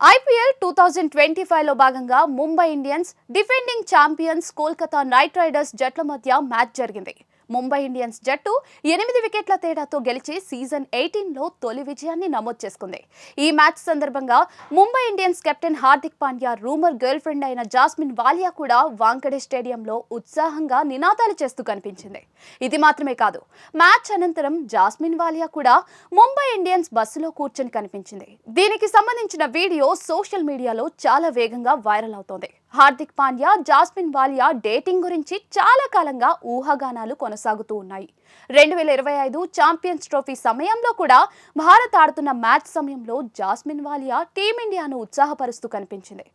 IPL 2025లో భాగంగా Mumbai Indians defending champions Kolkata night riders జట్ల మధ్య మ్యాచ్ జరిగింది. ముంబై ఇండియన్స్ జట్టు 8 వికెట్ల తేడాతో గెలిచి సీజన్ 18లో తొలి విజయాన్ని నమోదు చేసుకుంది. ఈ మ్యాచ్ సందర్భంగా Mumbai Indians captain Hardik Pandya rumour girl friend అయిన జాస్మిన్ వాలియా కూడా వాంకడే స్టేడియంలో ఉత్సాహంగా నినాదాలు చేస్తూ కనిపించింది. ఇది మాత్రమే కాదు, మ్యాచ్ అనంతరం జాస్మిన్ వాలియా కూడా ముంబై ఇండియన్స్ బస్సులో కూర్చొని కనిపించింది. దీనికి సంబంధించిన వీడియో సోషల్ మీడియాలో చాలా వేగంగా వైరల్ అవుతోంది. హార్దిక్ పాండ్యా, జాస్మిన్ వాలియా డేటింగ్ గురించి చాలా కాలంగా ఊహాగానాలు కొనసాగుతూ ఉన్నాయి. 2025 ఛాంపియన్స్ ట్రోఫీ సమయంలో కూడా భారత్ ఆడుతున్న మ్యాచ్ సమయంలో జాస్మిన్ వాలియా టీమిండియాను ఉత్సాహపరుస్తూ కనిపించింది.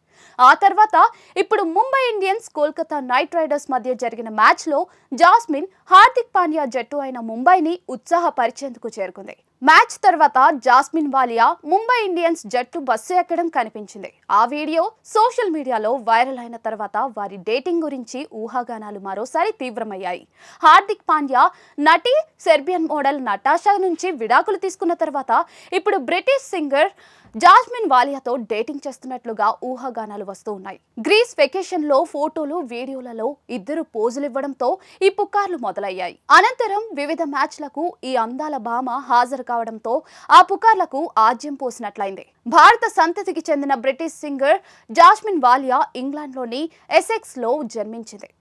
ఆ తర్వాత ఇప్పుడు Mumbai Indians Kolkata night riders మధ్య జరిగిన మ్యాచ్లో జాస్మిన్ హార్దిక్ పాండ్యా జట్టు అయిన ముంబైని ఉత్సాహపరిచేందుకు చేరుకుంది. మ్యాచ్ తర్వాత జాస్మిన్ వాలియా ముంబై ఇండియన్స్ జట్టు బస్సు ఎక్కడం కనిపించింది. ఆ వీడియో సోషల్ మీడియాలో వైరల్ అయిన తర్వాత వారి డేటింగ్ గురించి ఊహాగానాలు మరోసారి తీవ్రమయ్యాయి. హార్దిక్ పాండ్యా నటి సెర్బియన్ మోడల్ నటాషా నుంచి విడాకులు తీసుకున్న తర్వాత ఇప్పుడు బ్రిటిష్ సింగర్ జాస్మిన్ వాలియాతో డేటింగ్ చేస్తున్నట్లుగా ఊహాగానాలు వస్తూ ఉన్నాయి. గ్రీస్ వెకేషన్ లో ఫోటోలు, వీడియోలలో ఇద్దరు పోజులు ఇవ్వడంతో ఈ పుకార్లు మొదలయ్యాయి. అనంతరం వివిధ మ్యాచ్లకు ఈ అందాల భామ హాజరు కావడంతో ఆ పుకార్లకు ఆజ్యం పోసినట్లయింది. భారత సంతతికి చెందిన బ్రిటిష్ సింగర్ జాస్మిన్ వాలియా ఇంగ్లాండ్లోని ఎసెక్స్ లో జన్మించింది.